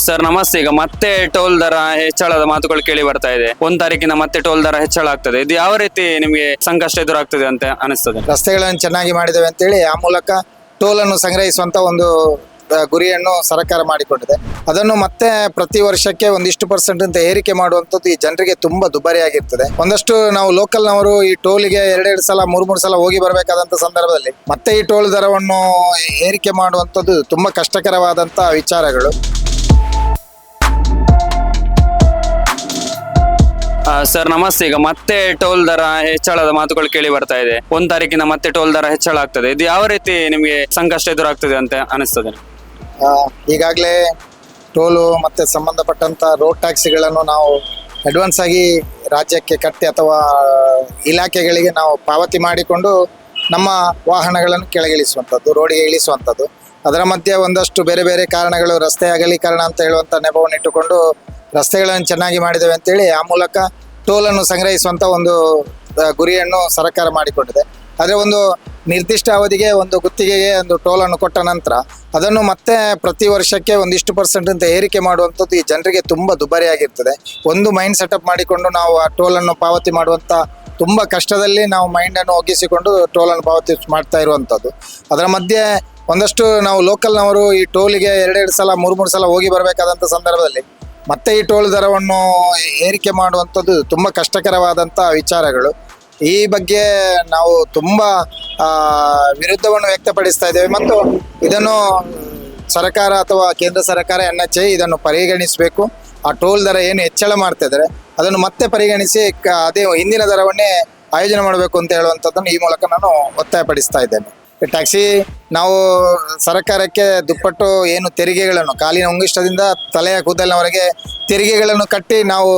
Sir ನಮಸ್ತೆ. ಈಗ ಮತ್ತೆ ಟೋಲ್ ದರ ಹೆಚ್ಚಳದ ಮಾತುಗಳು ಕೇಳಿ ಬರ್ತಾ ಇದೆ. 1 ತಾರೀಕಿನ ಮತ್ತೆ ಟೋಲ್ ದರ ಹೆಚ್ಚಳ ಆಗ್ತದೆ. ಇದು ಯಾವ ರೀತಿ ನಿಮಗೆ ಸಂಕಷ್ಟ ಎದುರಾಗ್ತದೆ ಅಂತ ಅನಿಸ್ತದೆ? ರಸ್ತೆಗಳನ್ನು ಚೆನ್ನಾಗಿ ಮಾಡಿದ್ದೇವೆ ಅಂತೇಳಿ ಆ ಮೂಲಕ ಟೋಲ್ ಅನ್ನು ಸಂಗ್ರಹಿಸುವಂತ ಒಂದು ಗುರಿಯನ್ನು ಸರ್ಕಾರ ಮಾಡಿಕೊಂಡಿದೆ. ಅದನ್ನು ಮತ್ತೆ ಪ್ರತಿ ವರ್ಷಕ್ಕೆ ಒಂದಿಷ್ಟು % ಅಂತ ಏರಿಕೆ ಮಾಡುವಂಥದ್ದು ಈ ಜನರಿಗೆ ತುಂಬಾ ದುಬಾರಿಯಾಗಿರ್ತದೆ. ಒಂದಷ್ಟು ನಾವು ಲೋಕಲ್ನವರು ಈ ಟೋಲಿಗೆ 2 ಸಲ 3 ಸಲ ಹೋಗಿ ಬರಬೇಕಾದಂತ ಸಂದರ್ಭದಲ್ಲಿ ಮತ್ತೆ ಈ ಟೋಲ್ ದರವನ್ನು ಏರಿಕೆ ಮಾಡುವಂಥದ್ದು ತುಂಬಾ ಕಷ್ಟಕರವಾದಂತ ವಿಚಾರಗಳು. ಸರ್ ನಮಸ್ತೆ. ಈಗ ಮತ್ತೆ ಟೋಲ್ ದರ ಹೆಚ್ಚಳದ ಮಾತುಗಳು ಕೇಳಿ ಬರ್ತಾ ಇದೆ. 1 ತಾರೀಕಿನ ಮತ್ತೆ ಟೋಲ್ ದರ ಹೆಚ್ಚಳ ಆಗ್ತದೆ. ಇದು ಯಾವ ರೀತಿ ನಿಮಗೆ ಸಂಕಷ್ಟ ಎದುರಾಗ್ತದೆ ಅಂತ ಅನಿಸ್ತದೆ? ಈಗಾಗಲೇ ಟೋಲು ಮತ್ತೆ ಸಂಬಂಧಪಟ್ಟಂತ ರೋಡ್ ಟ್ಯಾಕ್ಸಿಗಳನ್ನು ನಾವು ಅಡ್ವಾನ್ಸ್ ಆಗಿ ರಾಜ್ಯಕ್ಕೆ ಕಟ್ಟಿ ಅಥವಾ ಇಲಾಖೆಗಳಿಗೆ ನಾವು ಪಾವತಿ ಮಾಡಿಕೊಂಡು ನಮ್ಮ ವಾಹನಗಳನ್ನು ಕೆಳಗಿಳಿಸುವಂಥದ್ದು, ರೋಡಿಗೆ ಇಳಿಸುವಂಥದ್ದು. ಅದರ ಮಧ್ಯೆ ಒಂದಷ್ಟು ಬೇರೆ ಬೇರೆ ಕಾರಣಗಳು, ರಸ್ತೆ ಅಗಲೀಕರಣ ಅಂತ ಹೇಳುವಂಥ ನೆಪವನ್ನು ಇಟ್ಟುಕೊಂಡು ರಸ್ತೆಗಳನ್ನು ಚೆನ್ನಾಗಿ ಮಾಡಿದ್ದೇವೆ ಅಂತೇಳಿ ಆ ಮೂಲಕ ಟೋಲನ್ನು ಸಂಗ್ರಹಿಸುವಂಥ ಒಂದು ಗುರಿಯನ್ನು ಸರ್ಕಾರ ಮಾಡಿಕೊಂಡಿದೆ. ಆದರೆ ಒಂದು ನಿರ್ದಿಷ್ಟ ಅವಧಿಗೆ ಒಂದು ಗುತ್ತಿಗೆಗೆ ಒಂದು ಟೋಲನ್ನು ಕೊಟ್ಟ ನಂತರ ಅದನ್ನು ಮತ್ತೆ ಪ್ರತಿ ವರ್ಷಕ್ಕೆ ಒಂದಿಷ್ಟು % ಅಂತ ಏರಿಕೆ ಮಾಡುವಂಥದ್ದು ಈ ಜನರಿಗೆ ತುಂಬ ದುಬಾರಿಯಾಗಿರ್ತದೆ. ಒಂದು ಮೈಂಡ್ ಸೆಟಪ್ ಮಾಡಿಕೊಂಡು ನಾವು ಆ ಟೋಲನ್ನು ಪಾವತಿ ಮಾಡುವಂಥ ತುಂಬ ಕಷ್ಟದಲ್ಲಿ ನಾವು ಮೈಂಡನ್ನು ಒಗ್ಗಿಸಿಕೊಂಡು ಟೋಲನ್ನು ಪಾವತಿ ಮಾಡ್ತಾ ಇರುವಂಥದ್ದು. ಅದರ ಮಧ್ಯೆ ಒಂದಷ್ಟು ನಾವು ಲೋಕಲ್ನವರು ಈ ಟೋಲಿಗೆ 2 ಸಲ 3 ಸಲ ಹೋಗಿ ಬರಬೇಕಾದಂಥ ಸಂದರ್ಭದಲ್ಲಿ ಮತ್ತೆ ಈ ಟೋಲ್ ದರವನ್ನು ಏರಿಕೆ ಮಾಡುವಂಥದ್ದು ತುಂಬ ಕಷ್ಟಕರವಾದಂಥ ವಿಚಾರಗಳು. ಈ ಬಗ್ಗೆ ನಾವು ತುಂಬ ವಿರುದ್ಧವನ್ನು ವ್ಯಕ್ತಪಡಿಸ್ತಾ ಇದ್ದೇವೆ ಮತ್ತು ಇದನ್ನು ಸರ್ಕಾರ ಅಥವಾ ಕೇಂದ್ರ ಸರ್ಕಾರ NHAI ಇದನ್ನು ಪರಿಗಣಿಸಬೇಕು. ಆ ಟೋಲ್ ದರ ಏನು ಹೆಚ್ಚಳ ಮಾಡ್ತಾ ಇದ್ದಾರೆ ಅದನ್ನು ಮತ್ತೆ ಪರಿಗಣಿಸಿ ಅದೇ ಹಿಂದಿನ ದರವನ್ನೇ ಆಯೋಜನೆ ಮಾಡಬೇಕು ಅಂತ ಹೇಳುವಂಥದ್ದನ್ನು ಈ ಮೂಲಕ ನಾನು ಒತ್ತಾಯಪಡಿಸ್ತಾ ಇದ್ದೇನೆ. ಟ್ಯಾಕ್ಸಿ ನಾವು ಸರ್ಕಾರಕ್ಕೆ ದುಪ್ಪಟ್ಟು ಏನು ತೆರಿಗೆಗಳನ್ನು ಕಾಲಿನ ಉಂಗುಷ್ಟದಿಂದ ತಲೆಯ ಕೂದಲಿನವರೆಗೆ ತೆರಿಗೆಗಳನ್ನು ಕಟ್ಟಿ ನಾವು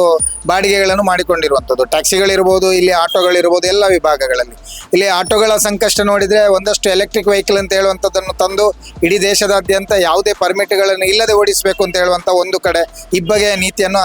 ಬಾಡಿಗೆಗಳನ್ನು ಮಾಡಿಕೊಂಡಿರುವಂಥದ್ದು. ಟ್ಯಾಕ್ಸಿಗಳಿರ್ಬೋದು, ಇಲ್ಲಿ ಆಟೋಗಳಿರ್ಬೋದು, ಎಲ್ಲ ವಿಭಾಗಗಳಲ್ಲಿ. ಇಲ್ಲಿ ಆಟೋಗಳ ಸಂಕಷ್ಟ ನೋಡಿದರೆ ಒಂದಷ್ಟು ಎಲೆಕ್ಟ್ರಿಕ್ ವೆಹಿಕಲ್ ಅಂತ ಹೇಳುವಂಥದ್ದನ್ನು ತಂದು ಇಡೀ ದೇಶದಾದ್ಯಂತ ಯಾವುದೇ ಪರ್ಮಿಟ್ಗಳನ್ನು ಇಲ್ಲದೆ ಓಡಿಸಬೇಕು ಅಂತ ಹೇಳುವಂಥ ಒಂದು ಕಡೆ ಇಬ್ಬಗೆಯ ನೀತಿಯನ್ನು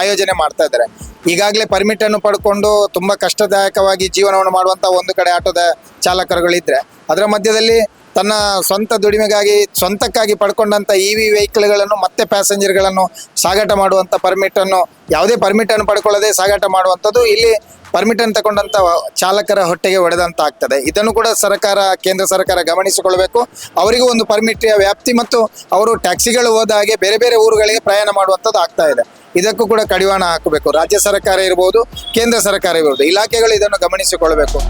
ಆಯೋಜನೆ ಮಾಡ್ತಾ ಇದ್ದಾರೆ. ಈಗಾಗಲೇ ಪರ್ಮಿಟನ್ನು ಪಡ್ಕೊಂಡು ತುಂಬ ಕಷ್ಟದಾಯಕವಾಗಿ ಜೀವನವನ್ನು ಮಾಡುವಂಥ ಒಂದು ಕಡೆ ಆಟೋದ ಚಾಲಕರುಗಳಿದ್ದರೆ, ಅದರ ಮಧ್ಯದಲ್ಲಿ ತನ್ನ ಸ್ವಂತ ದುಡಿಮೆಗಾಗಿ ಸ್ವಂತಕ್ಕಾಗಿ ಪಡ್ಕೊಂಡಂಥ EV ವೆಹಿಕಲ್ಗಳನ್ನು ಮತ್ತೆ ಪ್ಯಾಸೆಂಜರ್ಗಳನ್ನು ಸಾಗಾಟ ಮಾಡುವಂಥ ಪರ್ಮಿಟನ್ನು ಯಾವುದೇ ಪರ್ಮಿಟನ್ನು ಪಡ್ಕೊಳ್ಳದೆ ಸಾಗಾಟ ಮಾಡುವಂಥದ್ದು ಇಲ್ಲಿ ಪರ್ಮಿಟನ್ನು ತಗೊಂಡಂಥ ಚಾಲಕರ ಹೊಟ್ಟೆಗೆ ಹೊಡೆದಂತ ಆಗ್ತದೆ. ಇದನ್ನು ಕೂಡ ಸರ್ಕಾರ, ಕೇಂದ್ರ ಸರ್ಕಾರ ಗಮನಿಸಿಕೊಳ್ಬೇಕು. ಅವರಿಗೂ ಒಂದು ಪರ್ಮಿಟಿಯ ವ್ಯಾಪ್ತಿ ಮತ್ತು ಅವರು ಟ್ಯಾಕ್ಸಿಗಳು ಹೋದ ಹಾಗೆ ಬೇರೆ ಬೇರೆ ಊರುಗಳಿಗೆ ಪ್ರಯಾಣ ಮಾಡುವಂಥದ್ದು ಆಗ್ತಾ ಇದೆ. ಇದಕ್ಕೂ ಕೂಡ ಕಡಿವಾಣ ಹಾಕಬೇಕು. ರಾಜ್ಯ ಸರ್ಕಾರ ಇರ್ಬೋದು, ಕೇಂದ್ರ ಸರ್ಕಾರ ಇರ್ಬೋದು, ಇಲಾಖೆಗಳು ಇದನ್ನು ಗಮನಿಸಿಕೊಳ್ಬೇಕು.